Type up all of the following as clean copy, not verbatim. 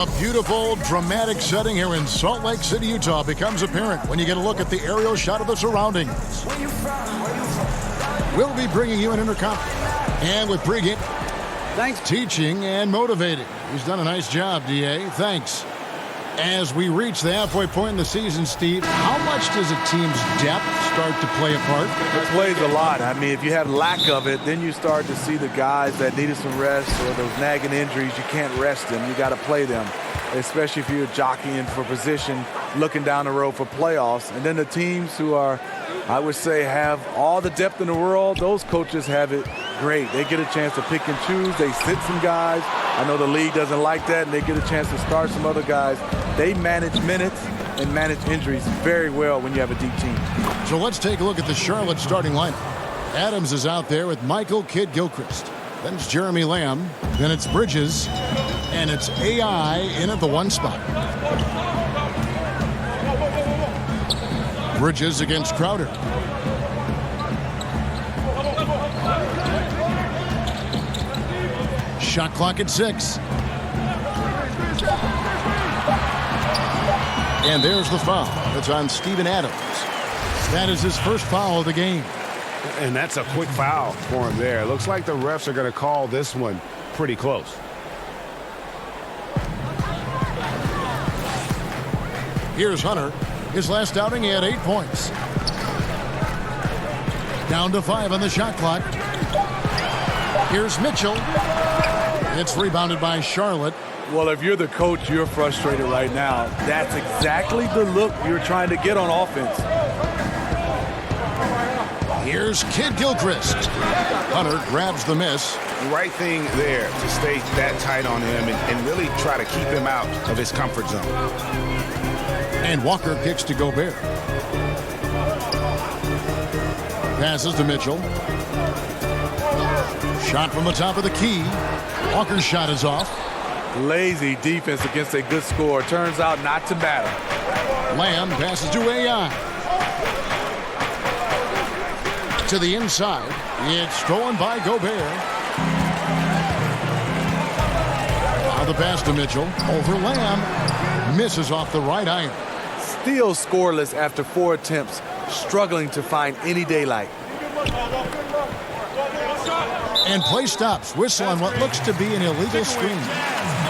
A beautiful, dramatic setting here in Salt Lake City, Utah becomes apparent when you get a look at the aerial shot of the surroundings. We'll be bringing you an interconference. And with pregame, thanks, teaching and motivating. He's done a nice job, D.A. Thanks. As we reach the halfway point in the season, Steve, how much does a team's depth start to play a part? It plays a lot. I mean, if you have lack of it, then you start to see the guys that needed some rest or those nagging injuries, you can't rest them. You got to play them, especially if you're jockeying for position, looking down the road for playoffs. And then the teams who are, I would say, have all the depth in the world, those coaches have it great. They get a chance to pick and choose. They sit some guys. I know the league doesn't like that, and they get a chance to start some other guys. They manage minutes and manage injuries very well when you have a deep team. So let's take a look at the Charlotte starting lineup. Adams is out there with Michael Kidd-Gilchrist. Then it's Jeremy Lamb. Then it's Bridges. And it's AI in at the 1 spot. Bridges against Crowder. Shot clock at 6. And there's the foul. It's on Steven Adams. That is his first foul of the game. And that's a quick foul for him there. Looks like the refs are going to call this one pretty close. Here's Hunter. His last outing, he had 8 points. Down to 5 on the shot clock. Here's Mitchell. It's rebounded by Charlotte. Well, if you're the coach, you're frustrated right now. That's exactly the look you're trying to get on offense. Here's Kidd-Gilchrist. Hunter grabs the miss. Right thing there to stay that tight on him and really try to keep him out of his comfort zone. And Walker kicks to Gobert. Passes to Mitchell. Shot from the top of the key. Walker's shot is off. Lazy defense against a good score. Turns out not to matter. Lamb passes to AI. To the inside. It's stolen by Gobert. Now the pass to Mitchell. Over Lamb. Misses off the right iron. Still scoreless after 4 attempts. Struggling to find any daylight. And play stops. Whistle on what looks to be an illegal screen.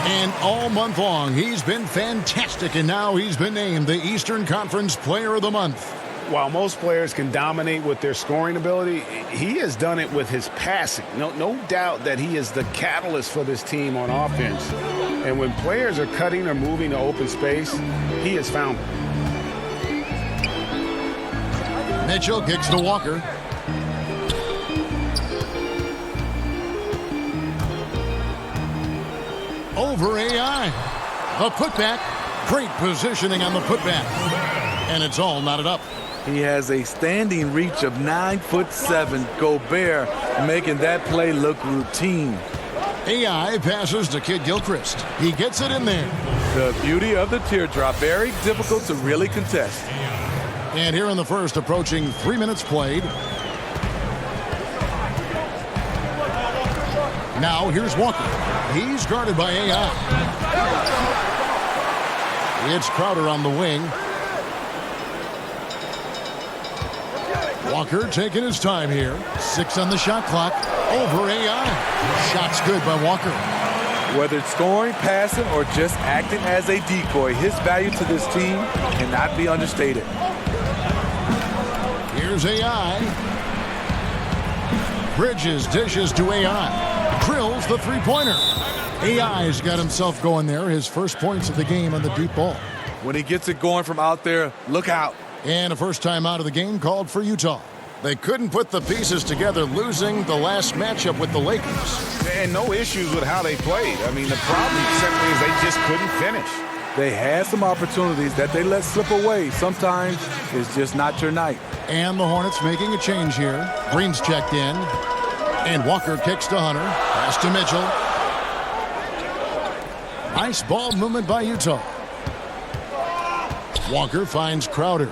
And all month long, he's been fantastic. And now he's been named the Eastern Conference Player of the Month. While most players can dominate with their scoring ability, he has done it with his passing. No doubt that he is the catalyst for this team on offense. And when players are cutting or moving to open space, he has found it. Mitchell kicks to Walker. Over AI. A putback. Great positioning on the putback. And it's all knotted up. He has a standing reach of 9'7". Gobert making that play look routine. AI passes to Kidd-Gilchrist. He gets it in there. The beauty of the teardrop. Very difficult to really contest. And here in the first, approaching 3 minutes played. Now here's Walker. He's guarded by AI. It's Crowder on the wing. Walker taking his time here. 6 on the shot clock. Over AI. Shot's good by Walker. Whether it's scoring, passing, or just acting as a decoy, his value to this team cannot be understated. Here's AI. Bridges dishes to AI. Drills the three-pointer. AI's got himself going there. His first points of the game on the deep ball. When he gets it going from out there, look out. And a first time out of the game called for Utah. They couldn't put the pieces together, losing the last matchup with the Lakers. And no issues with how they played. I mean, the problem simply is they just couldn't finish. They had some opportunities that they let slip away. Sometimes it's just not your night. And the Hornets making a change here. Green's checked in. And Walker kicks to Hunter. Pass to Mitchell. Nice ball movement by Utah. Walker finds Crowder.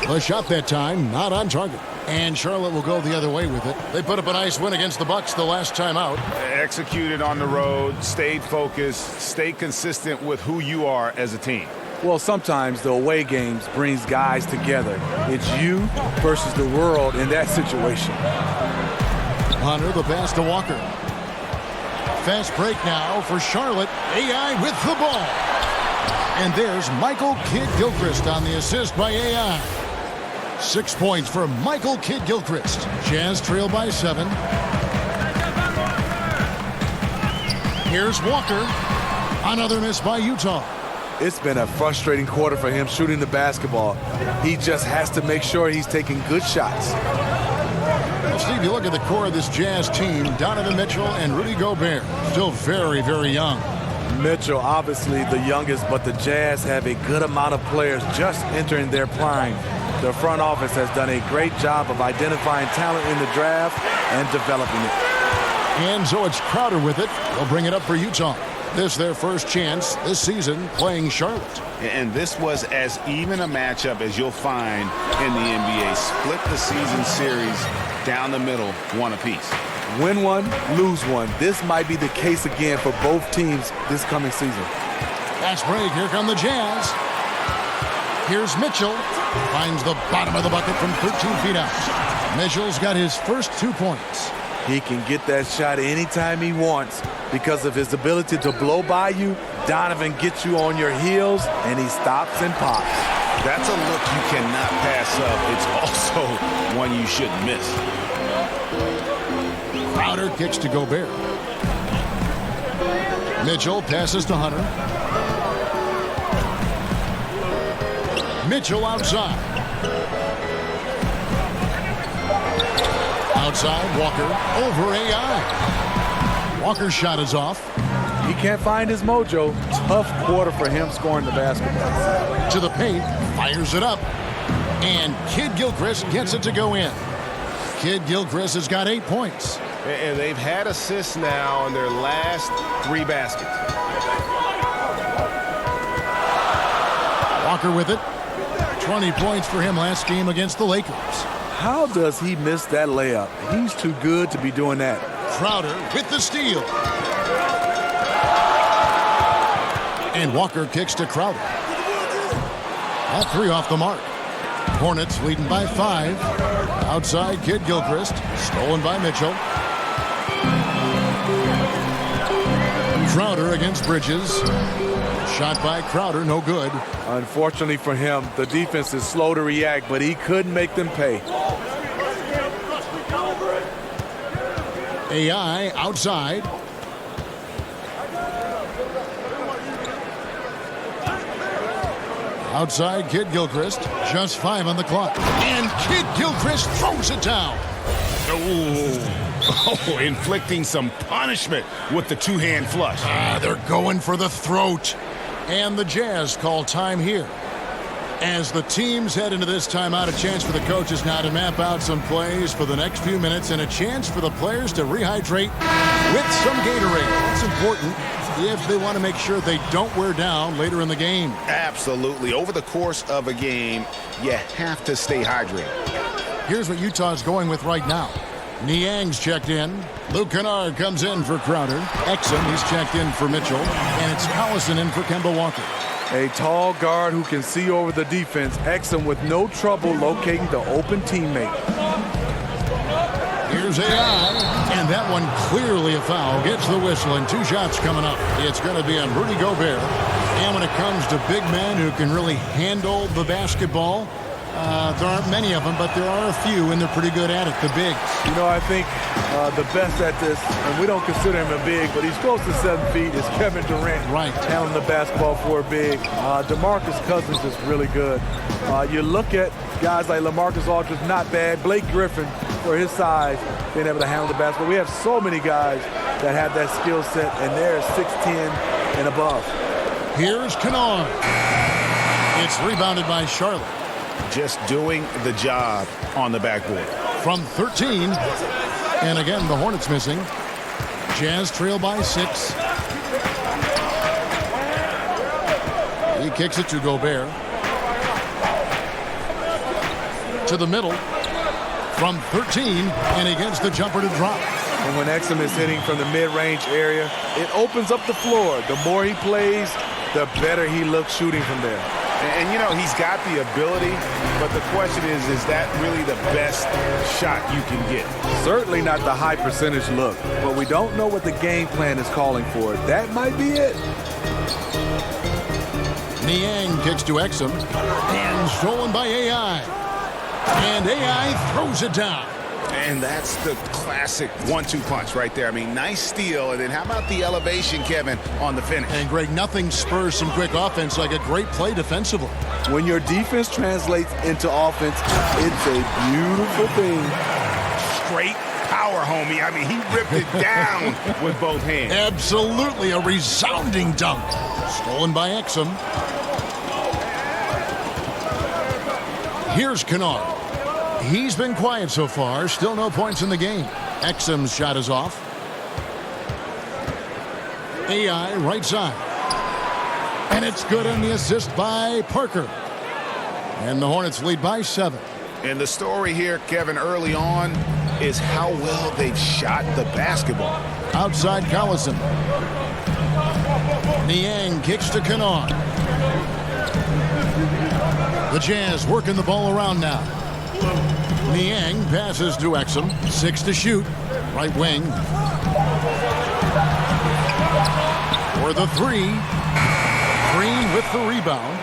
The shot that time, not on target. And Charlotte will go the other way with it. They put up a nice win against the Bucks the last time out. Executed on the road, stayed focused, stayed consistent with who you are as a team. Well, sometimes the away games brings guys together. It's you versus the world in that situation. Hunter, the pass to Walker. Fast break now for Charlotte. AI with the ball. And there's Michael Kidd-Gilchrist on the assist by AI. 6 points for Michael Kidd-Gilchrist. Jazz trail by 7. Here's Walker. Another miss by Utah. It's been a frustrating quarter for him shooting the basketball. He just has to make sure he's taking good shots. Well, Steve, you look at the core of this Jazz team, Donovan Mitchell and Rudy Gobert, still very, very young. Mitchell, obviously the youngest, but the Jazz have a good amount of players just entering their prime. The front office has done a great job of identifying talent in the draft and developing it. And so it's Crowder with it. They'll bring it up for Utah. This their first chance this season playing Charlotte. And this was as even a matchup as you'll find in the NBA. Split the season series down the middle, one apiece. Win one, lose one. This might be the case again for both teams this coming season. Fast break. Here come the Jazz. Here's Mitchell. Finds the bottom of the bucket from 13 feet out. Mitchell's got his first 2 points. He can get that shot anytime he wants because of his ability to blow by you. Donovan gets you on your heels, and he stops and pops. That's a look you cannot pass up. It's also one you shouldn't miss. Crowder kicks to Gobert. Mitchell passes to Hunter. Mitchell outside. Outside, Walker over AI. Walker's shot is off. He can't find his mojo. Tough quarter for him scoring the basketball. To the paint, fires it up. And Kidd-Gilchrist gets it to go in. Kidd-Gilchrist has got 8 points. And they've had assists now on their last 3 baskets. Walker with it. 20 points for him last game against the Lakers. How does he miss that layup? He's too good to be doing that. Crowder with the steal. And Walker kicks to Crowder. All 3 off the mark. Hornets leading by 5. Outside, Kidd-Gilchrist. Stolen by Mitchell. Crowder against Bridges. Shot by Crowder, no good. Unfortunately for him, the defense is slow to react, but he couldn't make them pay. AI outside. Outside, Kidd-Gilchrist. Just 5 on the clock. And Kidd-Gilchrist throws it down. Oh, inflicting some punishment with the 2-hand flush. They're going for the throat. And the Jazz call time here. As the teams head into this timeout, a chance for the coaches now to map out some plays for the next few minutes and a chance for the players to rehydrate with some Gatorade. That's important if they want to make sure they don't wear down later in the game. Absolutely. Over the course of a game, you have to stay hydrated. Here's what Utah's going with right now. Niang's checked in. Luke Kennard comes in for Crowder. Exum, he's checked in for Mitchell. And it's Collison in for Kemba Walker. A tall guard who can see over the defense. Exum with no trouble locating the open teammate. Here's AI. And that one clearly a foul. Gets the whistle and 2 shots coming up. It's going to be on Rudy Gobert. And when it comes to big men who can really handle the basketball, there aren't many of them, but there are a few, and they're pretty good at it, the bigs. You know, I think the best at this, and we don't consider him a big, but he's close to 7 feet, is Kevin Durant. Right. Handling the basketball for a big. DeMarcus Cousins is really good. You look at guys like LaMarcus Aldridge, not bad. Blake Griffin, for his size, being able to handle the basketball. We have so many guys that have that skill set, and they're 6'10 and above. Here's Kennard. It's rebounded by Charlotte. Just doing the job on the backboard. From 13. And again, the Hornets missing. Jazz trail by 6. He kicks it to Gobert. To the middle. from 13, and he gets the jumper to drop. And when Exum is hitting from the mid-range area, it opens up the floor. The more he plays, the better he looks shooting from there. And you know, he's got the ability, but the question is that really the best shot you can get? Certainly not the high percentage look, but we don't know what the game plan is calling for. That might be it. Niang kicks to Exum, and stolen by AI. And AI throws it down. And that's the classic 1-2 punch right there. I mean, nice steal. And then how about the elevation, Kevin, on the finish? And, Greg, nothing spurs some quick offense like a great play defensively. When your defense translates into offense, it's a beautiful thing. Straight power, homie. I mean, he ripped it down with both hands. Absolutely a resounding dunk. Stolen by Exum. Here's Kennard. He's been quiet so far. Still no points in the game. Exum's shot is off. AI right side. And it's good on the assist by Parker. And the Hornets lead by 7. And the story here, Kevin, early on is how well they've shot the basketball. Outside Collison. Niang kicks to Kennard. The Jazz working the ball around now. Niang passes to Exum. 6 to shoot. Right wing. For the 3. Green with the rebound.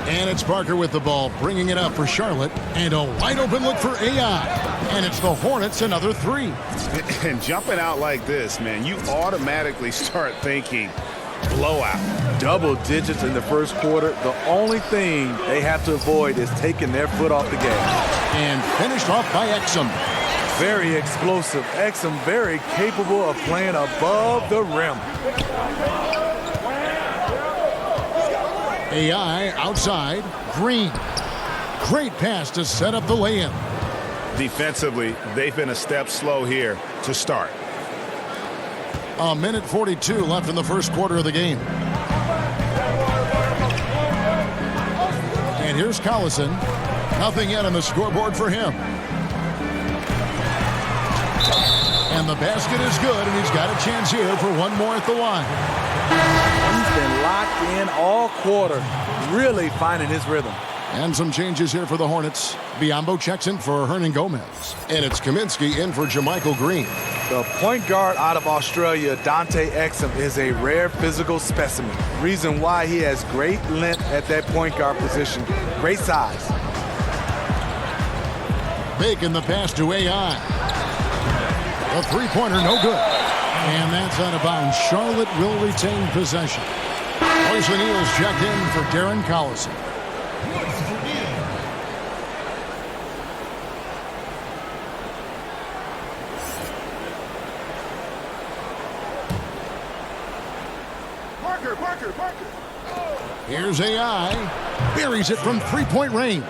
And it's Parker with the ball, bringing it up for Charlotte. And a wide open look for AI. And it's the Hornets, another 3. And jumping out like this, man, you automatically start thinking blowout. Double digits in the first quarter. The only thing they have to avoid is taking their foot off the gas. And finished off by Exum. Very explosive. Exum very capable of playing above the rim. AI outside. Green. Great pass to set up the lay-in. Defensively, they've been a step slow here to start. A minute 42 left in the first quarter of the game. And here's Collison. Nothing yet on the scoreboard for him. And the basket is good, and he's got a chance here for one more at the line. He's been locked in all quarter, really finding his rhythm. And some changes here for the Hornets. Biyombo checks in for Hernan Gomez. And it's Kaminsky in for Jermichael Green. The point guard out of Australia, Dante Exum, is a rare physical specimen. Reason why he has great length at that point guard position. Great size. Bacon the pass to AI. The three-pointer, no good. And that's out of bounds. Charlotte will retain possession. Royce O'Neal's checked in for Darren Collison. Parker. Here's AI. Buries it from three-point range.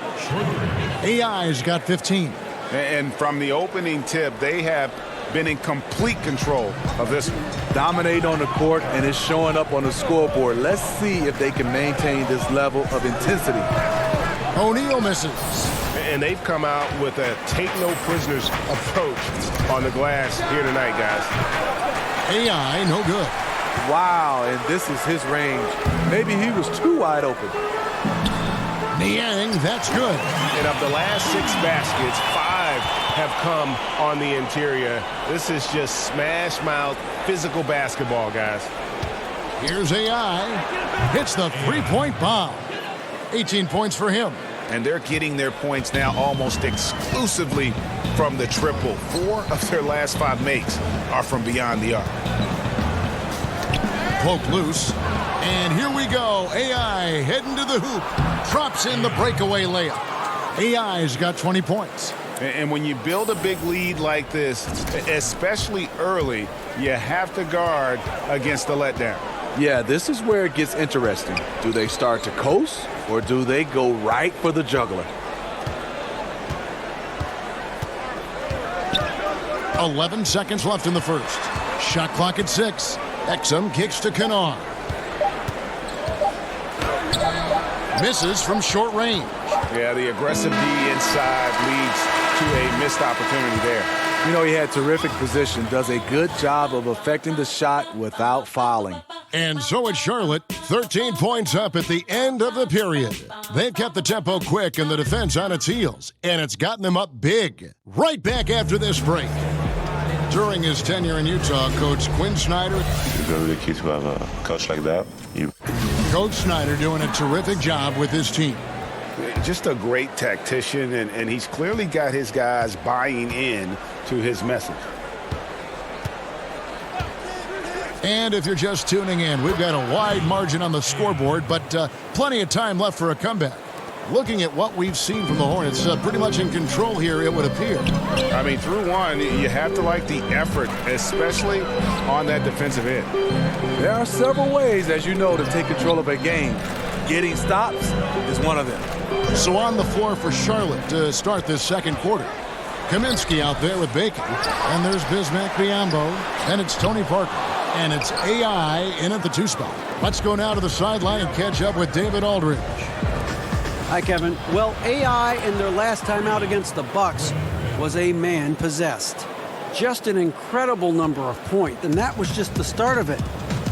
AI's got 15. And from the opening tip, they have been in complete control of this one. Dominate on the court, and it's showing up on the scoreboard. Let's see if they can maintain this level of intensity. O'Neal misses. And they've come out with a take-no-prisoners approach on the glass here tonight, guys. AI, no good. Wow, and this is his range. Maybe he was too wide open. Niang, that's good. And of the last 6 baskets, 5 have come on the interior. This is just smash-mouth physical basketball, guys. Here's AI. Hits the three-point bomb. 18 points for him. And they're getting their points now almost exclusively from the triple. 4 of their last 5 makes are from beyond the arc. Poke loose. And here we go. AI heading to the hoop. Drops in the breakaway layup. AI's got 20 points. And when you build a big lead like this, especially early, you have to guard against the letdown. Yeah, this is where it gets interesting. Do they start to coast, or do they go right for the juggler? 11 seconds left in the first. Shot clock at 6. Exum kicks to Kennard. Misses from short range. Yeah, the aggressive D inside leads to a missed opportunity there. You know, he had terrific position, does a good job of affecting the shot without fouling. And so it's Charlotte, 13 points up at the end of the period. They've kept the tempo quick and the defense on its heels, and it's gotten them up big. Right back after this break. During his tenure in Utah, Coach Quinn Snyder. It's really key to have a coach like that. Coach Snyder doing a terrific job with his team. Just a great tactician, and he's clearly got his guys buying in to his message. And if you're just tuning in, we've got a wide margin on the scoreboard, but plenty of time left for a comeback. Looking at what we've seen from the Hornets, pretty much in control here, it would appear. I mean, through one, you have to like the effort, especially on that defensive end. There are several ways, as you know, to take control of a game. Getting stops is one of them. So on the floor for Charlotte to start this second quarter. Kaminsky out there with Bacon. And there's Bismack Biyombo. And it's Tony Parker. And it's AI in at the 2 spot. Let's go now to the sideline and catch up with David Aldridge. Hi, Kevin. Well, AI in their last time out against the Bucks was a man possessed. Just an incredible number of points, and that was just the start of it.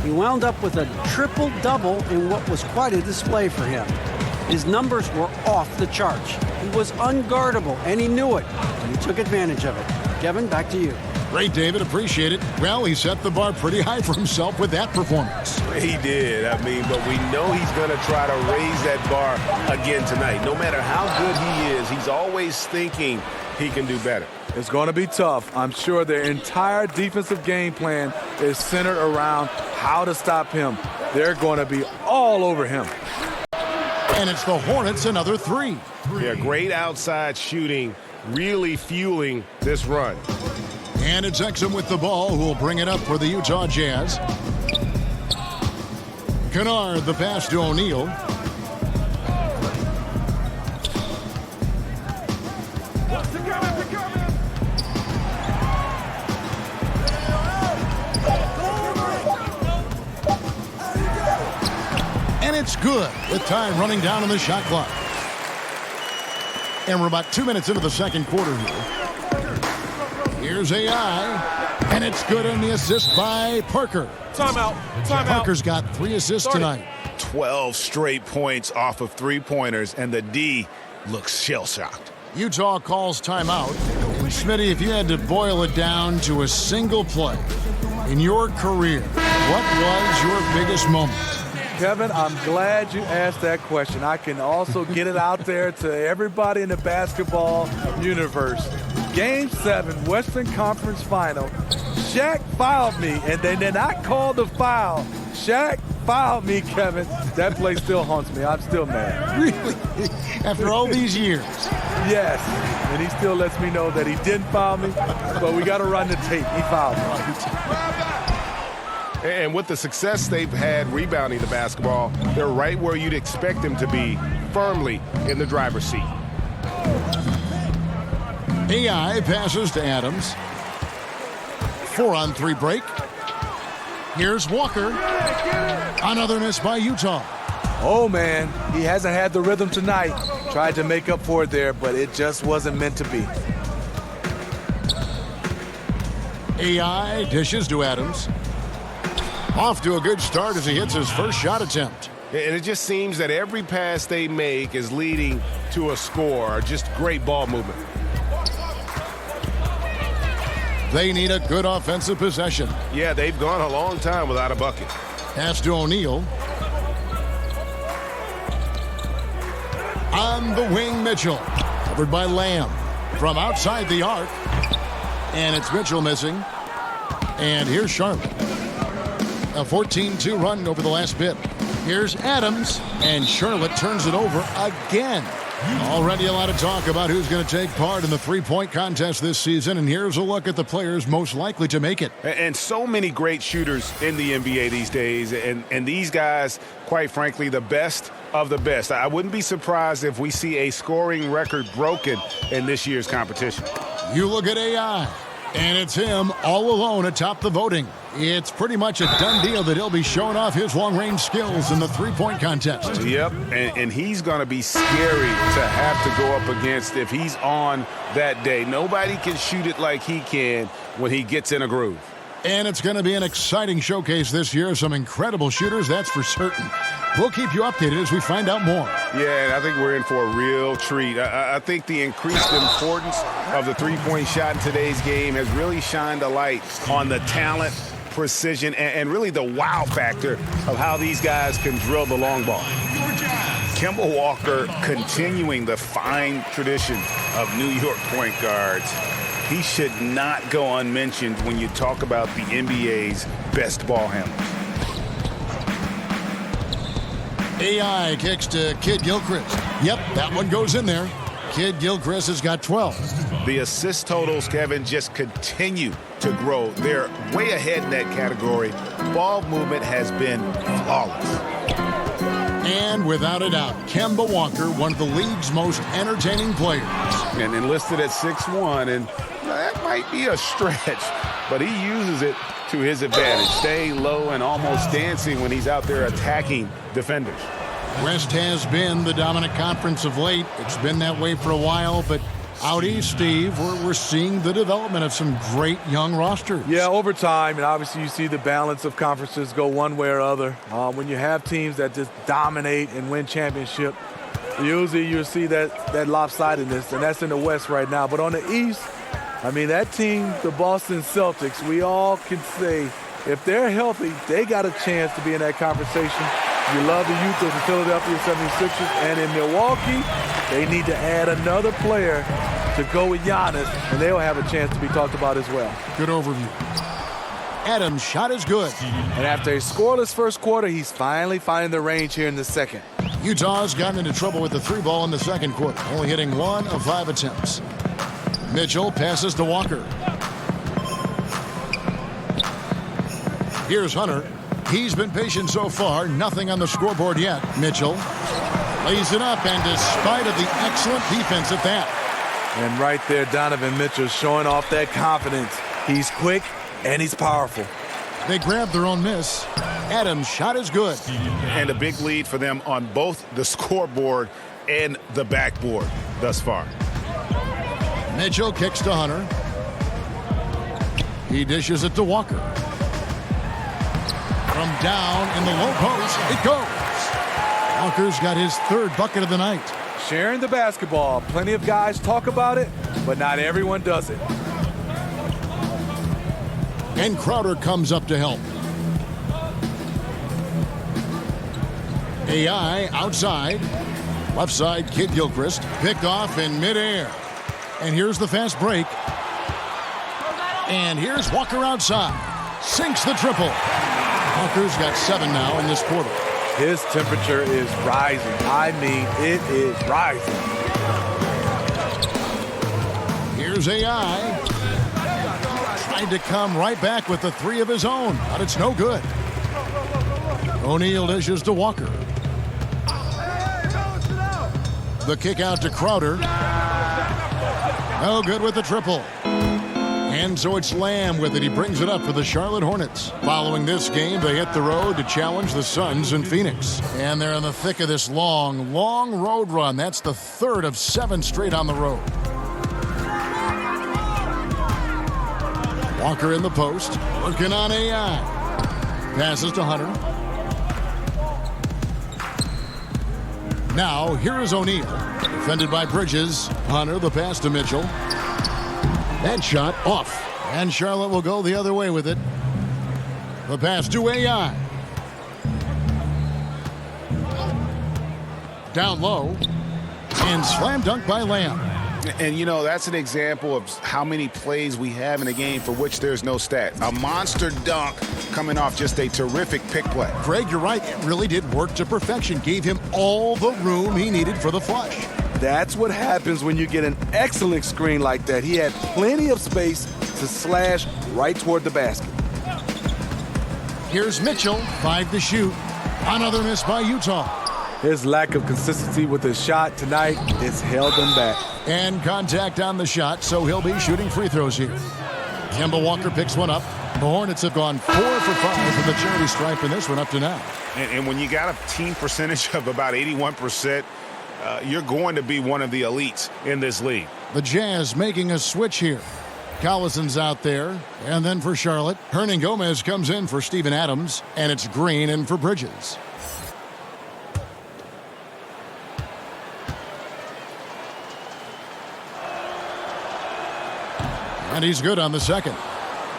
He wound up with a triple-double in what was quite a display for him. His numbers were off the charts. He was unguardable, and he knew it, and he took advantage of it. Kevin, back to you. Great, David. Appreciate it. Well, he set the bar pretty high for himself with that performance. He did. I mean, but we know he's going to try to raise that bar again tonight. No matter how good he is, he's always thinking he can do better. It's going to be tough. I'm sure their entire defensive game plan is centered around how to stop him. They're going to be all over him. And it's the Hornets, another 3. Yeah, great outside shooting, really fueling this run. And it's Exum with the ball, who will bring it up for the Utah Jazz. Kennard, the pass to O'Neal. And it's good with time running down on the shot clock. And we're about 2 minutes into the second quarter here. Here's AI, and it's good on the assist by Parker. Timeout. Parker's got 3 assists tonight. 12 straight points off of three-pointers, and the D looks shell-shocked. Utah calls timeout. Smitty, if you had to boil it down to a single play in your career, what was your biggest moment? Kevin, I'm glad you asked that question. I can also get it out there to everybody in the basketball universe. Game 7, Western Conference Final. Shaq fouled me, and they did not call the foul. Shaq fouled me, Kevin. That play still haunts me. I'm still mad. Really? After all these years? Yes. And he still lets me know that he didn't foul me, but we got to run the tape. He fouled me. And with the success they've had rebounding the basketball, they're right where you'd expect them to be, firmly in the driver's seat. AI passes to Adams. 4-on-3 break. Here's Walker. Another miss by Utah. Oh, man, he hasn't had the rhythm tonight. Tried to make up for it there, but it just wasn't meant to be. AI dishes to Adams. Off to a good start as he hits his first shot attempt. And it just seems that every pass they make is leading to a score, just great ball movement. They need a good offensive possession. Yeah, they've gone a long time without a bucket. Pass to O'Neal. On the wing, Mitchell. Covered by Lamb. From outside the arc. And it's Mitchell missing. And here's Charlotte. A 14-2 run over the last bit. Here's Adams. And Charlotte turns it over again. Already a lot of talk about who's going to take part in the three-point contest this season, and here's a look at the players most likely to make it. And so many great shooters in the NBA these days, and these guys, quite frankly, the best of the best. I wouldn't be surprised if we see a scoring record broken in this year's competition. You look at AI. And it's him all alone atop the voting. It's pretty much a done deal that he'll be showing off his long-range skills in the three-point contest. Yep, and he's going to be scary to have to go up against if he's on that day. Nobody can shoot it like he can when he gets in a groove. And it's going to be an exciting showcase this year. Some incredible shooters, that's for certain. We'll keep you updated as we find out more. Yeah, and I think we're in for a real treat. I think the increased importance of the three-point shot in today's game has really shined a light on the talent, precision, and really the wow factor of how these guys can drill the long ball. Kemba Walker continuing the fine tradition of New York point guards. He should not go unmentioned when you talk about the NBA's best ball handlers. AI kicks to Kid Gilchrist. Yep, that one goes in there. Kid Gilchrist has got 12. The assist totals, Kevin, just continue to grow. They're way ahead in that category. Ball movement has been flawless. And without a doubt, Kemba Walker, one of the league's most entertaining players. And enlisted at 6'1", and that might be a stretch, but he uses it to his advantage. Staying low and almost dancing when he's out there attacking defenders. West has been the dominant conference of late. It's been that way for a while, but out east, Steve, we're seeing the development of some great young rosters. Yeah, over time, and obviously you see the balance of conferences go one way or other. When you have teams that just dominate and win championship, usually you'll see that lopsidedness, and that's in the West right now. But on the East, I mean, that team, the Boston Celtics, we all can say if they're healthy, they got a chance to be in that conversation. You love the youth of the Philadelphia 76ers, and in Milwaukee, they need to add another player to go with Giannis, and they'll have a chance to be talked about as well. Good overview. Adams' shot is good. And after a scoreless first quarter, he's finally finding the range here in the second. Utah's gotten into trouble with the three ball in the second quarter, only hitting 1 of 5 attempts. Mitchell passes to Walker. Here's Hunter. He's been patient so far. Nothing on the scoreboard yet. Mitchell lays it up, and despite of the excellent defense at that. And right there, Donovan Mitchell showing off that confidence. He's quick, and he's powerful. They grab their own miss. Adams' shot is good. And a big lead for them on both the scoreboard and the backboard thus far. Mitchell kicks to Hunter. He dishes it to Walker. From down in the low post, it goes. Walker's got his third bucket of the night. Sharing the basketball. Plenty of guys talk about it, but not everyone does it. And Crowder comes up to help. AI outside. Left side, Kid Gilchrist. Picked off in midair. And here's the fast break. And here's Walker outside. Sinks the triple. Walker's got 7 now in this quarter. His temperature is rising. I mean, it is rising. Here's AI. Tried to come right back with the 3 of his own, but it's no good. O'Neal dishes to Walker. The kick out to Crowder. No good with the triple. And so it's Lamb with it. He brings it up for the Charlotte Hornets. Following this game, they hit the road to challenge the Suns in Phoenix. And they're in the thick of this long road run. That's the 3rd of 7 straight on the road. Walker in the post, working on AI. Passes to Hunter. Now, here is O'Neal. Defended by Bridges. Hunter, the pass to Mitchell. That shot off. And Charlotte will go the other way with it. The pass to AI. Down low. And slam dunk by Lamb. And, you know, that's an example of how many plays we have in a game for which there's no stat. A monster dunk coming off just a terrific pick play. Greg, you're right. It really did work to perfection. Gave him all the room he needed for the flush. That's what happens when you get an excellent screen like that. He had plenty of space to slash right toward the basket. Here's Mitchell, 5 to shoot. Another miss by Utah. His lack of consistency with his shot tonight has held him back. And contact on the shot, so he'll be shooting free throws here. Kemba Walker picks one up. The Hornets have gone 4 for 5 with the charity stripe in this one up to now. And when you got a team percentage of about 81%, you're going to be one of the elites in this league. The Jazz making a switch here. Collison's out there. And then for Charlotte, Hernangomez comes in for Steven Adams. And it's Green in for Bridges. And he's good on the second.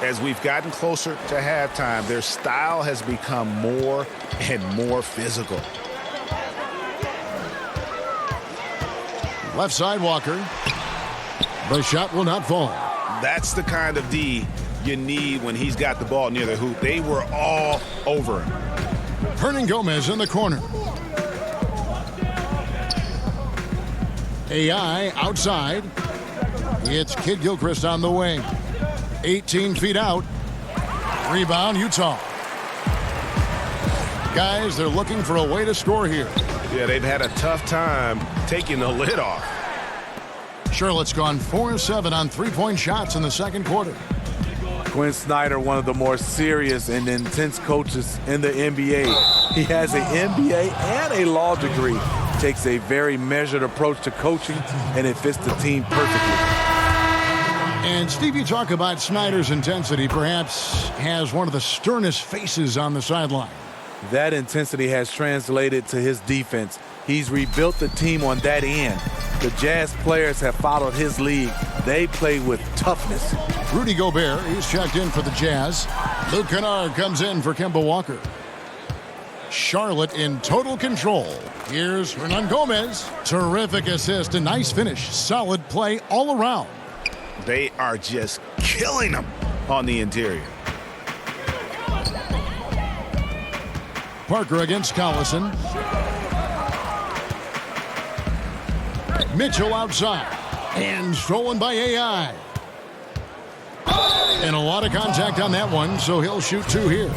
As we've gotten closer to halftime, their style has become more and more physical. Left side, Walker. The shot will not fall. That's the kind of D you need when he's got the ball near the hoop. They were all over him. Hernangomez in the corner. AI outside. It's Kid Gilchrist on the wing. 18 feet out. Rebound, Utah. Guys, they're looking for a way to score here. Yeah, they've had a tough time taking the lid off. Charlotte's gone 4-7 on three-point shots in the second quarter. Quinn Snyder, one of the more serious and intense coaches in the NBA. He has an MBA and a law degree. Takes a very measured approach to coaching, and it fits the team perfectly. And Steve, you talk about Snyder's intensity, perhaps has one of the sternest faces on the sideline. That intensity has translated to his defense. He's rebuilt the team on that end. The Jazz players have followed his lead. They play with toughness. Rudy Gobert, he's checked in for the Jazz. Luke Kennard comes in for Kemba Walker. Charlotte in total control. Here's Hernangomez. Terrific assist, a nice finish. Solid play all around. They are just killing them on the interior. Parker against Collison. Mitchell outside. And stolen by AI. And a lot of contact on that one, so he'll shoot 2 here.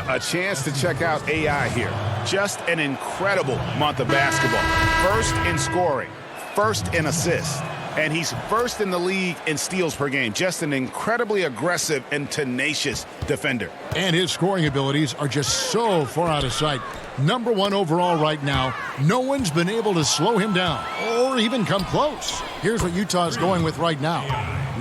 A chance to check out AI here. Just an incredible month of basketball. First in scoring, first in assists, and he's first in the league in steals per game. Just an incredibly aggressive and tenacious defender. And his scoring abilities are just so far out of sight. Number 1 overall right now. No one's been able to slow him down or even come close. Here's what Utah's going with right now.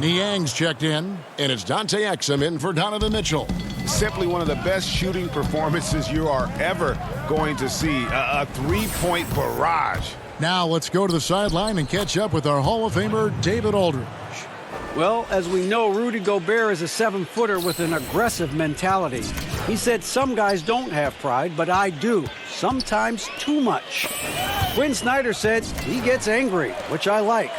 Niang's checked in, and it's Dante Exum in for Donovan Mitchell. Simply one of the best shooting performances you are ever going to see. A three-point barrage. Now let's go to the sideline and catch up with our Hall of Famer, David Aldridge. Well, as we know, Rudy Gobert is a 7-footer with an aggressive mentality. He said some guys don't have pride, but I do. Sometimes too much. Quinn Snyder said he gets angry, which I like.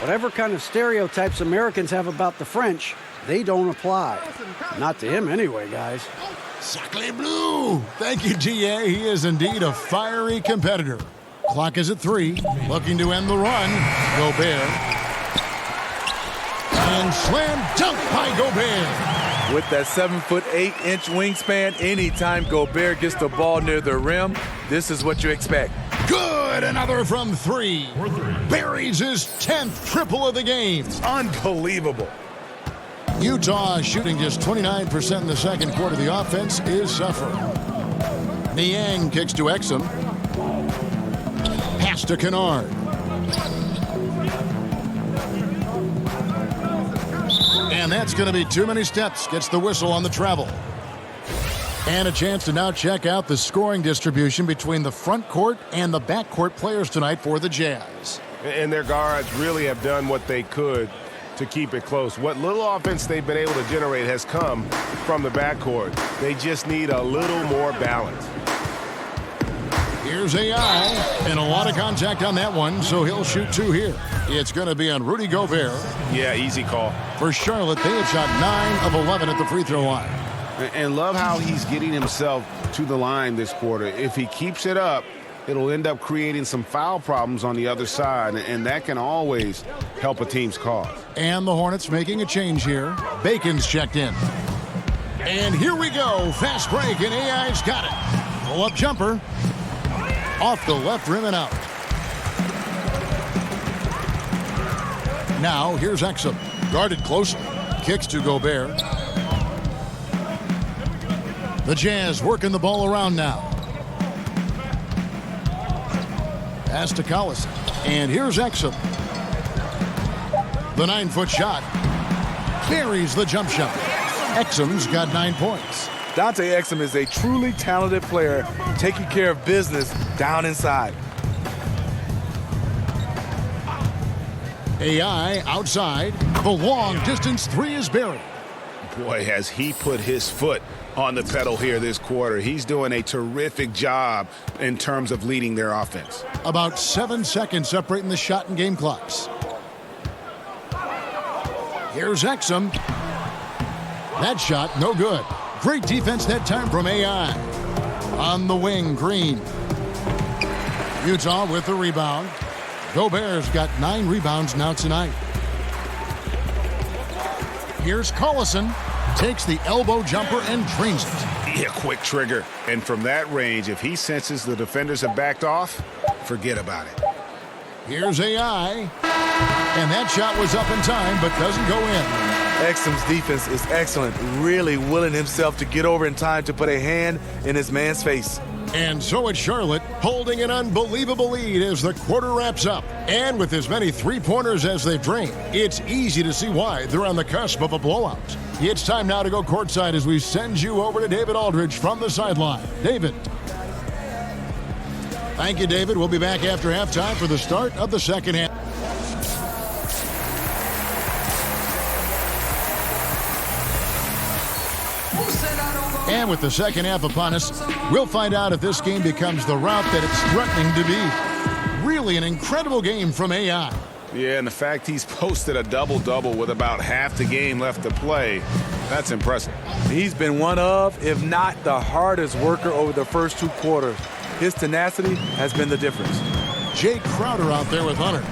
Whatever kind of stereotypes Americans have about the French, they don't apply. Not to him anyway, guys. Sacre bleu! Thank you, DA. He is indeed a fiery competitor. Clock is at 3. Looking to end the run. Gobert. And slam dunk by Gobert. With that 7'8" wingspan, anytime Gobert gets the ball near the rim, this is what you expect. Good, another from 3. Buries his 10th triple of the game. Unbelievable. Utah shooting just 29% in the second quarter. The offense is suffering. Niang kicks to Exum. Pass to Kennard. And that's going to be too many steps. Gets the whistle on the travel. And a chance to now check out the scoring distribution between the front court and the backcourt players tonight for the Jazz. And their guards really have done what they could to keep it close. What little offense they've been able to generate has come from the backcourt. They just need a little more balance. Here's AI, and a lot of contact on that one, so he'll shoot 2 here. It's going to be on Rudy Gobert. Yeah, easy call. For Charlotte, they have shot 9 of 11 at the free throw line. And love how he's getting himself to the line this quarter. If he keeps it up, it'll end up creating some foul problems on the other side, and that can always help a team's cause. And the Hornets making a change here. Bacon's checked in. And here we go. Fast break, and AI's got it. Pull-up jumper. Off the left rim and out. Now, here's Exum. Guarded closely. kicks to Gobert. The Jazz working the ball around now. Pass to Collison. And here's Exum. The 9-foot shot. Carries the jump shot. Exum's got 9 points. Dante Exum is a truly talented player, taking care of business down inside. AI outside. The long distance three is buried. Boy, has he put his foot on the pedal here this quarter. He's doing a terrific job in terms of leading their offense. About 7 seconds separating the shot and game clocks. Here's Exum. That shot, no good. Great defense that time from AI. On the wing, Green. Utah with the rebound. Gobert's got 9 rebounds now tonight. Here's Collison. Takes the elbow jumper and drains it. Yeah, quick trigger. And from that range, if he senses the defenders have backed off, forget about it. Here's AI. And that shot was up in time, but doesn't go in. Exum's defense is excellent, really willing himself to get over in time to put a hand in his man's face. And so it's Charlotte holding an unbelievable lead as the quarter wraps up. And with as many three-pointers as they've drained, it's easy to see why they're on the cusp of a blowout. It's time now to go courtside as we send you over to David Aldridge from the sideline. David. Thank you, David. We'll be back after halftime for the start of the second half. And with the second half upon us, we'll find out if this game becomes the route that it's threatening to be. Really an incredible game from AI. Yeah, and the fact he's posted a double-double with about half the game left to play, that's impressive. He's been one of, if not the hardest worker over the first 2 quarters. His tenacity has been the difference. Jay Crowder out there with Hunter.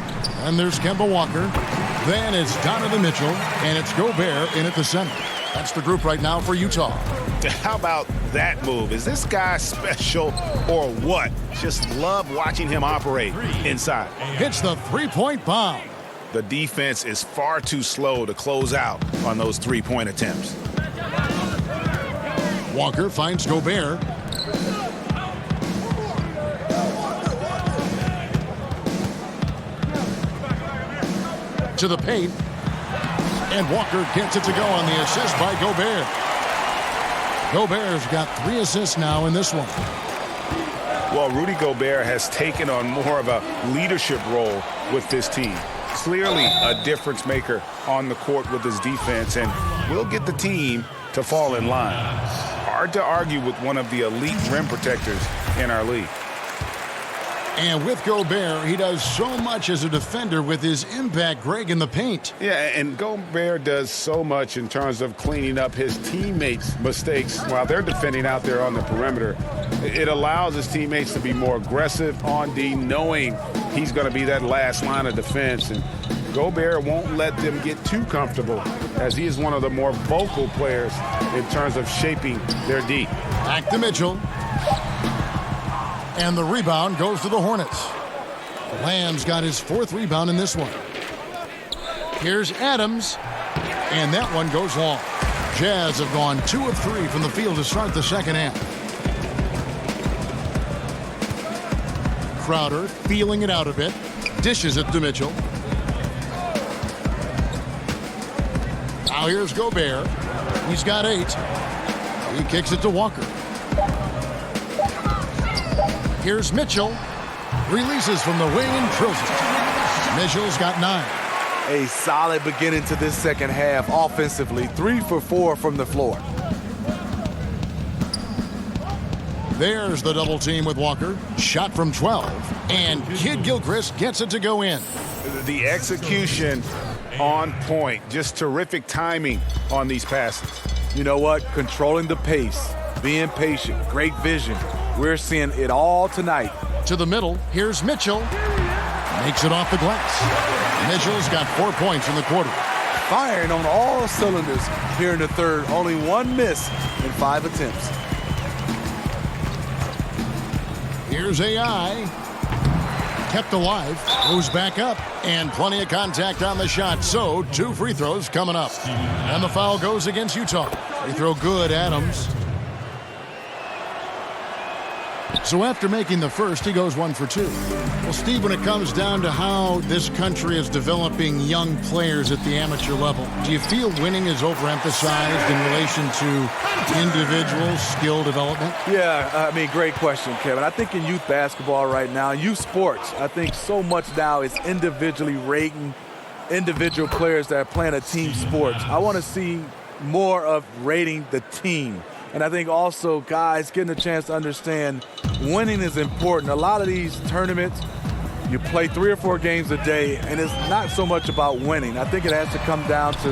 And there's Kemba Walker. Then it's Donovan Mitchell, and it's Gobert in at the center. That's the group right now for Utah. How about that move? Is this guy special or what? Just love watching him operate inside. Hits the three-point bomb. The defense is far too slow to close out on those three-point attempts. Walker finds Gobert. To the paint. And Walker gets it to go on the assist by Gobert. Gobert's got 3 assists now in this one. Well, Rudy Gobert has taken on more of a leadership role with this team. Clearly a difference maker on the court with his defense, and will get the team to fall in line. Hard to argue with one of the elite rim protectors in our league. And with Gobert, he does so much as a defender with his impact, Greg, in the paint. Yeah, and Gobert does so much in terms of cleaning up his teammates' mistakes while they're defending out there on the perimeter. It allows his teammates to be more aggressive on D, knowing he's going to be that last line of defense. And Gobert won't let them get too comfortable, as he is one of the more vocal players in terms of shaping their D. Back to Mitchell. And the rebound goes to the Hornets. Lamb's got his 4th rebound in this one. Here's Adams. And that one goes long. Jazz have gone 2 of 3 from the field to start the second half. Crowder feeling it out a bit. Dishes it to Mitchell. Now here's Gobert. He's got 8. He kicks it to Walker. Here's Mitchell. Releases from the wing and drills it. Mitchell's got 9. A solid beginning to this second half offensively. 3 for 4 from the floor. There's the double team with Walker. Shot from 12. And Kid Gilchrist gets it to go in. The execution on point. Just terrific timing on these passes. You know what? Controlling the pace. Being patient. Great vision. We're seeing it all tonight. To the middle, here's Mitchell. Makes it off the glass. Mitchell's got 4 points in the quarter. Firing on all cylinders here in the third. Only 1 miss in 5 attempts. Here's AI. kept alive, goes back up, and plenty of contact on the shot. So 2 free throws coming up. And the foul goes against Utah. Free throw good, Adams. So after making the first, he goes 1 for 2. Well, Steve, when it comes down to how this country is developing young players at the amateur level, do you feel winning is overemphasized in relation to individual skill development? Yeah, I mean, great question, Kevin. I think in youth basketball right now, youth sports, I think so much now is individually rating individual players that are playing a team sport. I want to see more of rating the team. And I think also guys getting a chance to understand winning is important. A lot of these tournaments, you play 3 or 4 games a day, and it's not so much about winning. I think it has to come down to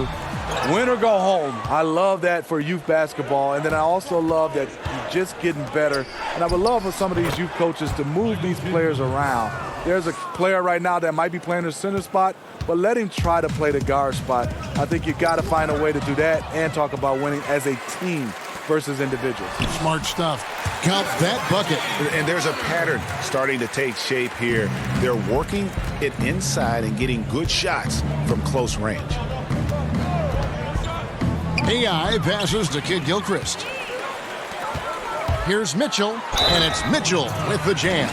win or go home. I love that for youth basketball. And then I also love that you're just getting better. And I would love for some of these youth coaches to move these players around. There's a player right now that might be playing the center spot, but let him try to play the guard spot. I think you got to find a way to do that and talk about winning as a team versus individuals. Smart stuff. Count that bucket. And there's a pattern starting to take shape here. They're working it inside and getting good shots from close range. AI passes to Kid Gilchrist. Here's Mitchell, and it's Mitchell with the jam.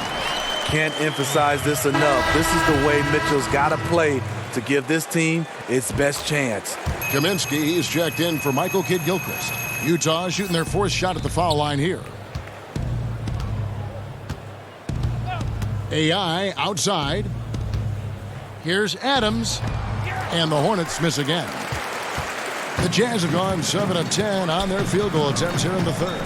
Can't emphasize this enough. This is the way Mitchell's got to play to give this team its best chance. Kaminsky is checked in for Michael Kid Gilchrist. Utah shooting their 4th shot at the foul line here. AI outside. Here's Adams. And the Hornets miss again. The Jazz have gone 7 of 10 on their field goal attempts here in the 3rd.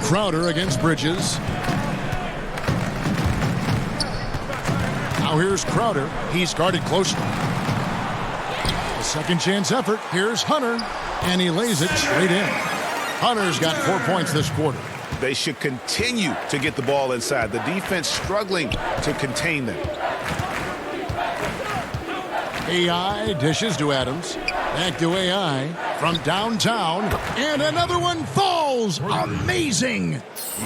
Crowder against Bridges. Now here's Crowder. He's guarded closely. A second chance effort. Here's Hunter. And he lays it straight in. Hunter's got 4 points this quarter. They should continue to get the ball inside. The defense struggling to contain them. AI dishes to Adams. Back to AI from downtown. And another one falls. Amazing.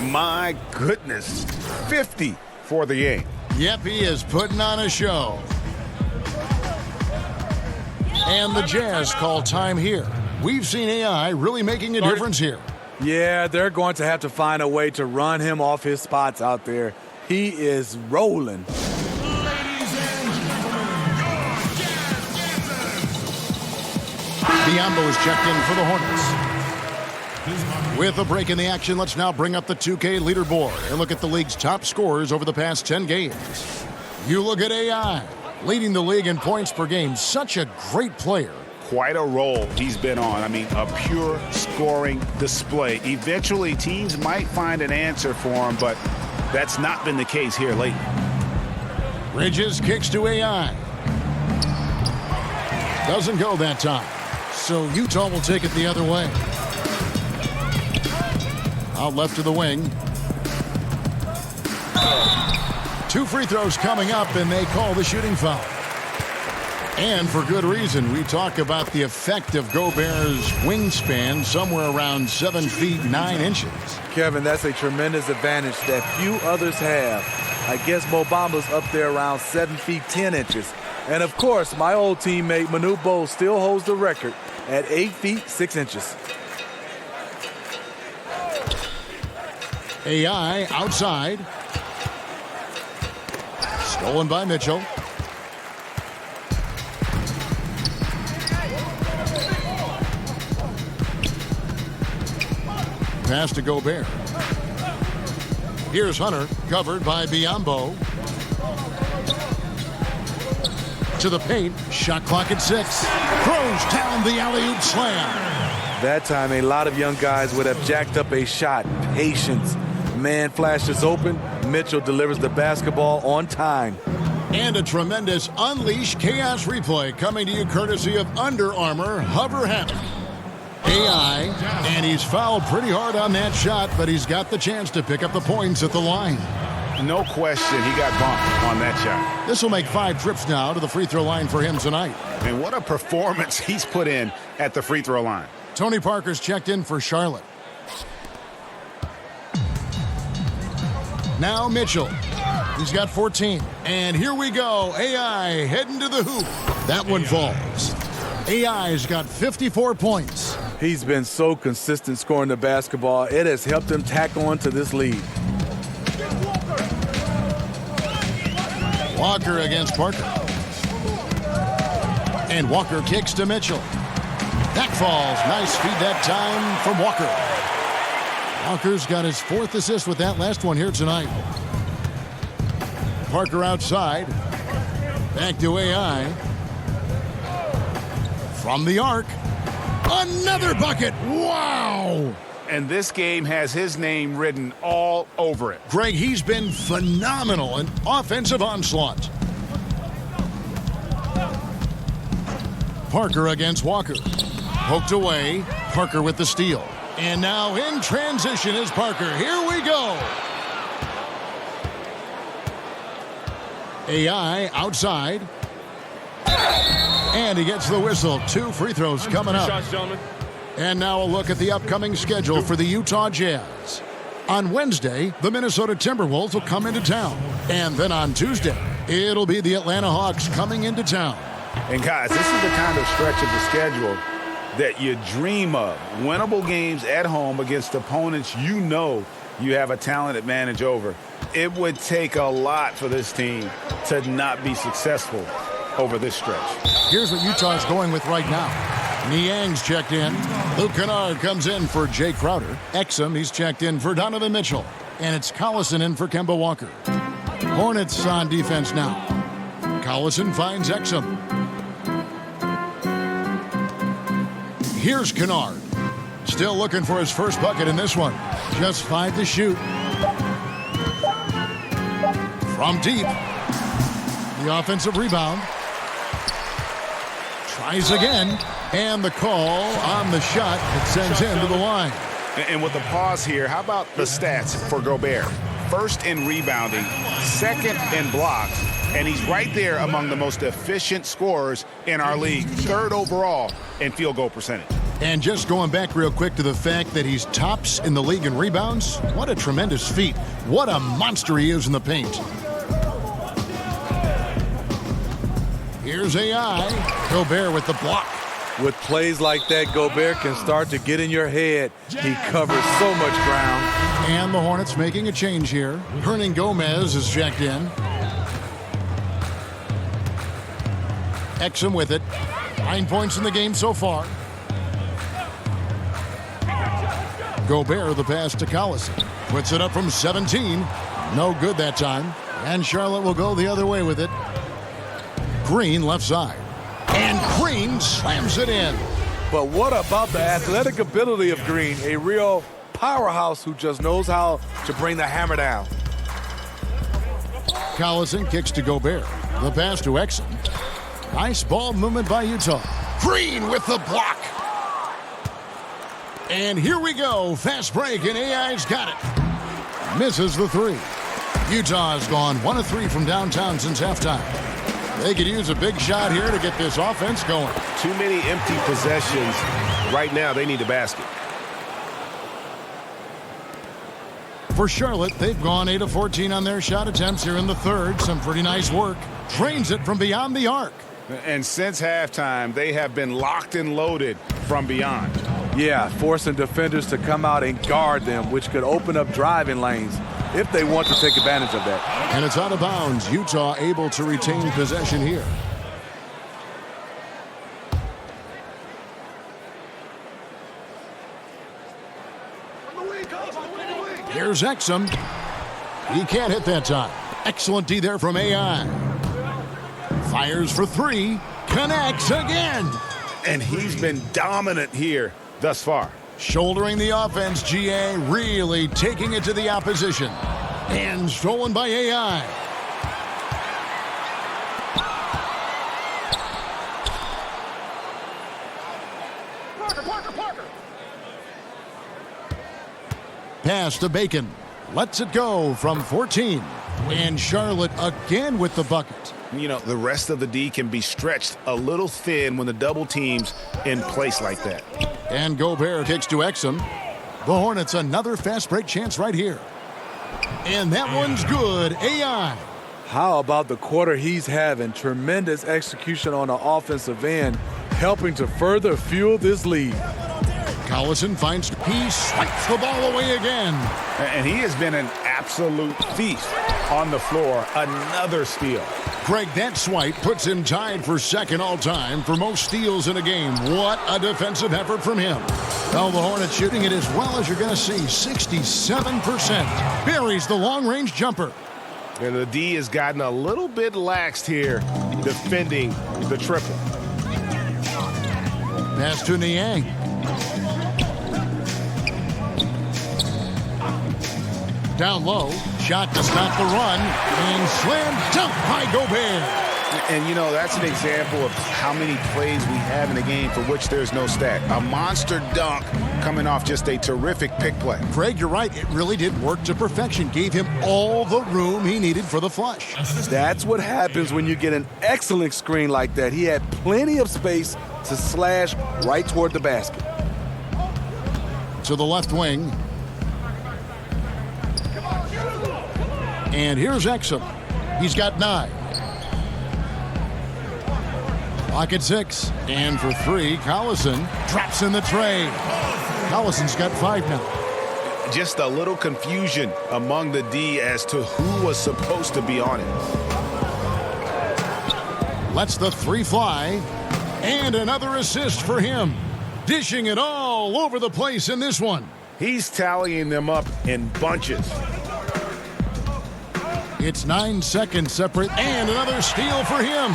My goodness. 50 for the game. Yep, he is putting on a show. And the Jazz call time here. We've seen AI really making a difference here. Yeah, they're going to have to find a way to run him off his spots out there. He is rolling. Biombo is checked in for the Hornets. With a break in the action, let's now bring up the 2K leaderboard and look at the league's top scorers over the past 10 games. You look at AI, leading the league in points per game. Such a great player. Quite a role he's been on. I mean, a pure scoring display. Eventually, teams might find an answer for him, but that's not been the case here lately. Bridges kicks to AI. Doesn't go that time. So Utah will take it the other way. Out left to the wing. 2 free throws coming up, and they call the shooting foul. And for good reason. We talk about the effect of Gobert's wingspan, somewhere around 7 feet 9 inches. Kevin, that's a tremendous advantage that few others have. I guess Mo Bamba's up there around 7 feet 10 inches. And of course, my old teammate Manu Bol still holds the record at 8 feet 6 inches. AI outside. Stolen by Mitchell. Pass to Gobert. Here's Hunter, covered by Biombo. To the paint, shot clock at 6. Throws down the alley-oop slam. That time, a lot of young guys would have jacked up a shot. Patience. Man flashes open. Mitchell delivers the basketball on time. And a tremendous Unleash Chaos replay coming to you courtesy of Under Armour Hover Hammock. AI, and he's fouled pretty hard on that shot, but he's got the chance to pick up the points at the line. No question, he got bumped on that shot. This will make 5 trips now to the free throw line for him tonight. And what a performance he's put in at the free throw line. Tony Parker's checked in for Charlotte. Now Mitchell. He's got 14. And here we go. AI heading to the hoop. That one falls. AI's got 54 points. He's been so consistent scoring the basketball. It has helped him tack on to this lead. Walker against Parker. And Walker kicks to Mitchell. That falls. Nice feed that time from Walker. Walker's got his 4th assist with that last one here tonight. Parker outside. Back to AI. From the arc. Another bucket. Wow. And this game has his name written all over it. Greg, he's been phenomenal in offensive onslaught. Parker against Walker. Poked away. Parker with the steal. And now in transition is Parker. Here we go. AI outside. And he gets the whistle. 2 free throws coming up. And now a look at the upcoming schedule for the Utah Jazz. On Wednesday, the Minnesota Timberwolves will come into town. And then on Tuesday, it'll be the Atlanta Hawks coming into town. And guys, this is the kind of stretch of the schedule that you dream of. Winnable games at home against opponents you know you have a talent advantage over. It would take a lot for this team to not be successful over this stretch. Here's what Utah's going with right now. Niang's checked in. Luke Kennard comes in for Jay Crowder. Exum, he's checked in for Donovan Mitchell. And it's Collison in for Kemba Walker. Hornets on defense now. Collison finds Exum. Here's Kennard. Still looking for his first bucket in this one. Just 5 to shoot. From deep. The offensive rebound. Tries again. And the call on the shot that sends him to the line. And with the pause here, how about the stats for Gobert? 1st in rebounding, 2nd in blocks, and he's right there among the most efficient scorers in our league. 3rd overall in field goal percentage. And just going back real quick to the fact that he's tops in the league in rebounds, what a tremendous feat. What a monster he is in the paint. Here's AI. Gobert with the block. With plays like that, Gobert can start to get in your head. He covers so much ground. And the Hornets making a change here. Hernan Gomez is checked in. Exum with it. 9 points in the game so far. Gobert the pass to Collison. Puts it up from 17. No good that time. And Charlotte will go the other way with it. Green left side. And Green slams it in. But what about the athletic ability of Green? A real powerhouse who just knows how to bring the hammer down. Collison kicks to Gobert. The pass to Exum. Nice ball movement by Utah. Green with the block. And here we go. Fast break, and AI's got it. Misses the 3. Utah has gone 1 of 3 from downtown since halftime. They could use a big shot here to get this offense going. Too many empty possessions. Right now, they need a basket. For Charlotte, they've gone 8 of 14 on their shot attempts here in the 3rd. Some pretty nice work. Drains it from beyond the arc. And since halftime, they have been locked and loaded from beyond. Yeah, forcing defenders to come out and guard them, which could open up driving lanes if they want to take advantage of that. And it's out of bounds. Utah able to retain possession here. Here's Exum. He can't hit that time. Excellent D there from AI. Fires for 3. Connects again. And he's been dominant here thus far. Shouldering the offense, GA really taking it to the opposition. And stolen by AI. Parker. Pass to Bacon. Lets it go from 14. And Charlotte again with the bucket. You know, the rest of the D can be stretched a little thin when the double team's in place like that. And Gobert kicks to Exum. The Hornets another fast break chance right here. And that one's good. AI. How about the quarter he's having? Tremendous execution on the offensive end, helping to further fuel this lead. Collison finds he swipes the ball away again. And he has been an absolute feast on the floor. Another steal. Greg, that swipe puts him tied for second all-time for most steals in a game. What a defensive effort from him. Well, the Hornets shooting it as well as you're going to see, 67%. Buries the long-range jumper. And the D has gotten a little bit laxed here defending the triple. Pass to Niang. Down low, shot to stop the run, and slam dunk by Gobert. And, you know, that's an example of how many plays we have in a game for which there's no stat. A monster dunk coming off just a terrific pick play. Greg, you're right. It really did work to perfection. Gave him all the room he needed for the flush. That's what happens when you get an excellent screen like that. He had plenty of space to slash right toward the basket. To the left wing. And here's Exum. He's got 9. Clock at 6. And for 3, Collison drops in the tray. Collison's got 5 now. Just a little confusion among the D as to who was supposed to be on it. Lets the 3 fly. And another assist for him. Dishing it all over the place in this one. He's tallying them up in bunches. It's 9 seconds separate, and another steal for him.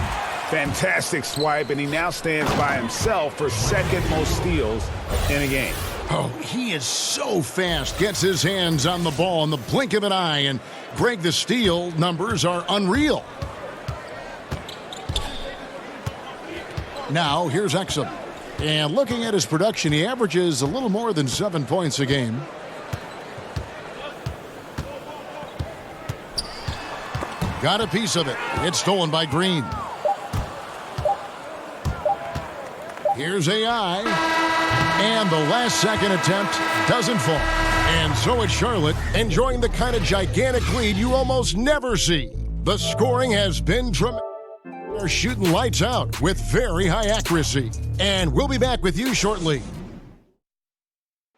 Fantastic swipe, and he now stands by himself for second most steals in a game. Oh, he is so fast. Gets his hands on the ball in the blink of an eye, and Greg, the steal numbers are unreal. Now, here's Exum. And looking at his production, he averages a little more than 7 points a game. Got a piece of it. It's stolen by Green. Here's AI. And the last second attempt doesn't fall. And so it's Charlotte enjoying the kind of gigantic lead you almost never see. The scoring has been tremendous. They're shooting lights out with very high accuracy. And we'll be back with you shortly.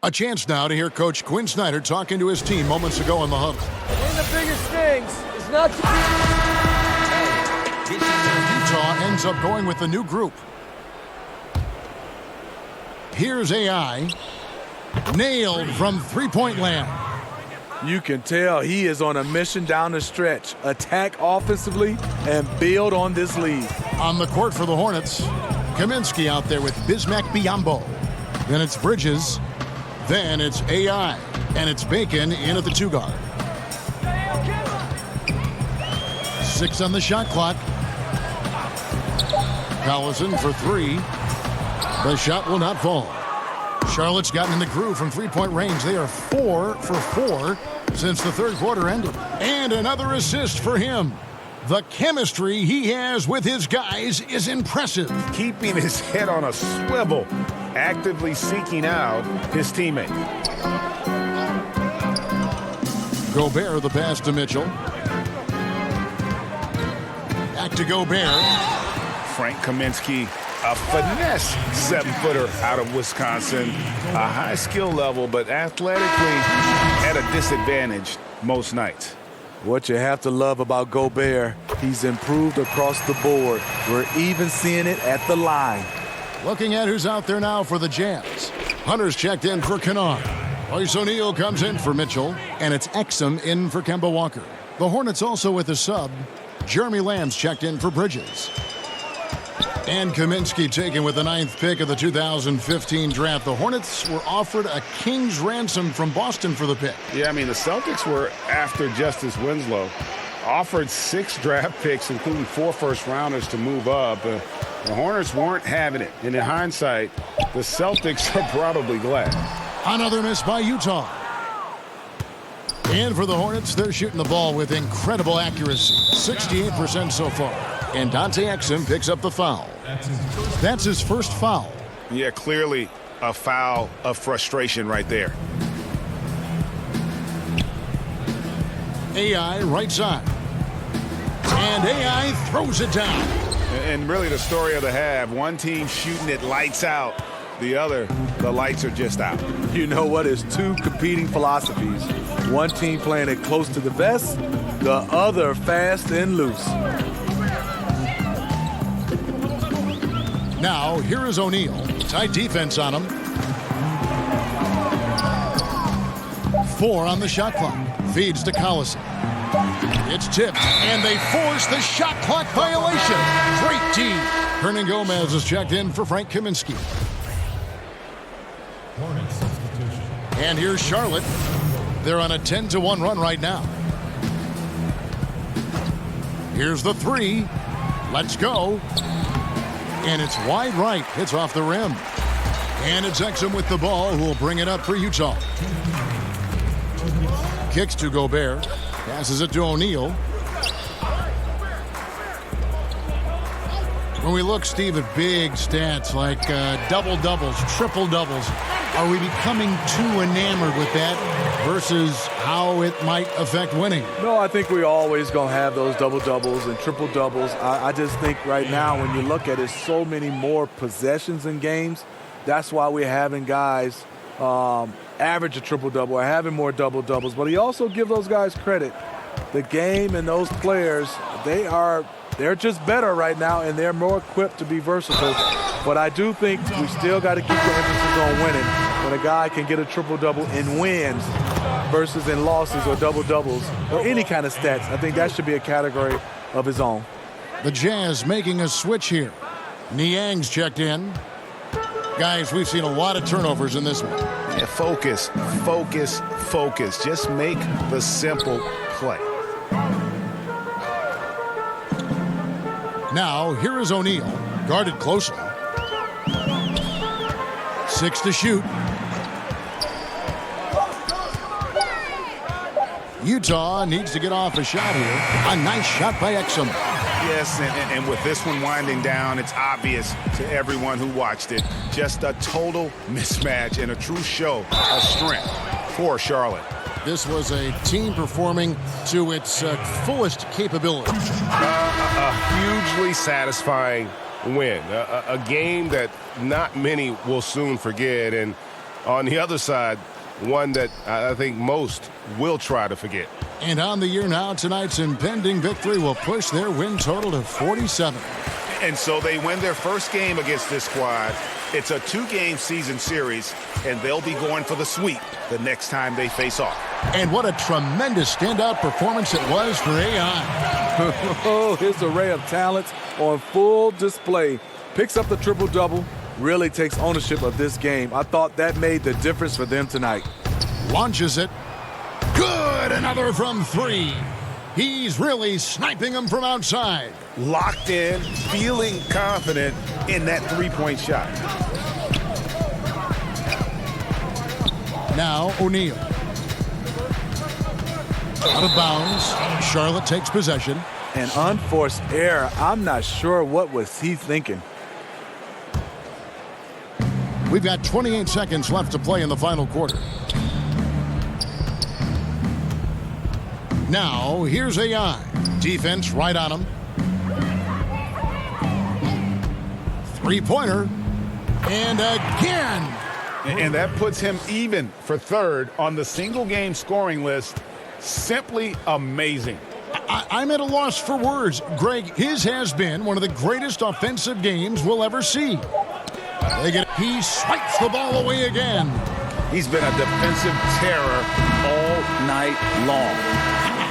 A chance now to hear Coach Quinn Snyder talking to his team moments ago in the huddle. One of the biggest things is not to... Utah ends up going with a new group. Here's AI. Nailed from three-point land. You can tell he is on a mission down the stretch. Attack offensively and build on this lead. On the court for the Hornets, Kaminsky out there with Bismack Biyombo. Then it's Bridges. Then it's AI. And it's Bacon in at the 2 guard. 6 on the shot clock. Collison for 3. The shot will not fall. Charlotte's gotten in the groove from three-point range. They are 4 for 4 since the third quarter ended. And another assist for him. The chemistry he has with his guys is impressive. Keeping his head on a swivel, actively seeking out his teammate. Gobert, the pass to Mitchell. Back to Gobert. Frank Kaminsky, a finesse 7-footer out of Wisconsin. A high skill level, but athletically at a disadvantage most nights. What you have to love about Gobert, he's improved across the board. We're even seeing it at the line. Looking at who's out there now for the Jazz. Hunter's checked in for Kennard. Royce O'Neal comes in for Mitchell, and it's Exum in for Kemba Walker. The Hornets also with a sub. Jeremy Lamb's checked in for Bridges. And Kaminsky taken with the 9th pick of the 2015 draft. The Hornets were offered a king's ransom from Boston for the pick. Yeah, I mean, the Celtics were after Justice Winslow. Offered 6 draft picks, including 4 first-rounders to move up. The Hornets weren't having it. And in hindsight, the Celtics are probably glad. Another miss by Utah. And for the Hornets, they're shooting the ball with incredible accuracy. 68% so far. And Dante Exum picks up the foul. That's his first foul. Yeah, clearly a foul of frustration right there. AI right side. And AI throws it down. And really the story of the half, one team shooting it lights out, the other, the lights are just out. You know what? It's two competing philosophies. One team playing it close to the vest, the other fast and loose. Now, here is O'Neal. Tight defense on him. 4 on the shot clock. Feeds to Collison. It's tipped, and they force the shot clock violation. Great D. Hernan Gomez is checked in for Frank Kaminsky. And here's Charlotte. They're on a 10-1 run right now. Here's the 3. Let's go. And it's wide right. It's off the rim. And it's Exum with the ball, who will bring it up for Utah. Kicks to Gobert. Passes it to O'Neal. When we look, Steve, at big stats like double-doubles, triple-doubles, are we becoming too enamored with that versus how it might affect winning? No, I think we're always going to have those double-doubles and triple-doubles. I just think right now when you look at it, so many more possessions in games. That's why we're having guys average a triple-double or having more double-doubles. But he also gives those guys credit. The game and those players, they're just better right now, and they're more equipped to be versatile. But I do think we still got to keep the emphasis on winning. When a guy can get a triple-double in wins versus in losses or double-doubles or any kind of stats, I think that should be a category of his own. The Jazz making a switch here. Niang's checked in. Guys, we've seen a lot of turnovers in this one. Yeah, focus, focus, focus. Just make the simple play. Now, here is O'Neal, guarded closely. 6 to shoot. Utah needs to get off a shot here. A nice shot by Exum. Yes, and with this one winding down, it's obvious to everyone who watched it. Just a total mismatch and a true show of strength for Charlotte. This was a team performing to its fullest capability. A hugely satisfying win. A game that not many will soon forget. And on the other side, one that I think most will try to forget. And on the year now, tonight's impending victory will push their win total to 47. And so they win their first game against this squad. It's a 2-game season series, and they'll be going for the sweep the next time they face off. And what a tremendous standout performance it was for AI. Oh, his array of talents on full display. Picks up the triple-double, really takes ownership of this game. I thought that made the difference for them tonight. Launches it. Good, another from 3. He's really sniping them from outside. Locked in, feeling confident in that 3-point shot. Now O'Neal. Out of bounds. Charlotte takes possession. An unforced error. I'm not sure what was he thinking. We've got 28 seconds left to play in the final quarter. Now, here's AI. Defense right on him. 3-pointer. And again. And that puts him even for third on the single-game scoring list. Simply amazing. I'm at a loss for words. Greg, his has been one of the greatest offensive games we'll ever see. He swipes the ball away again. He's been a defensive terror all night long.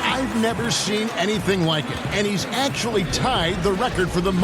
I've never seen anything like it. And he's actually tied the record for the most.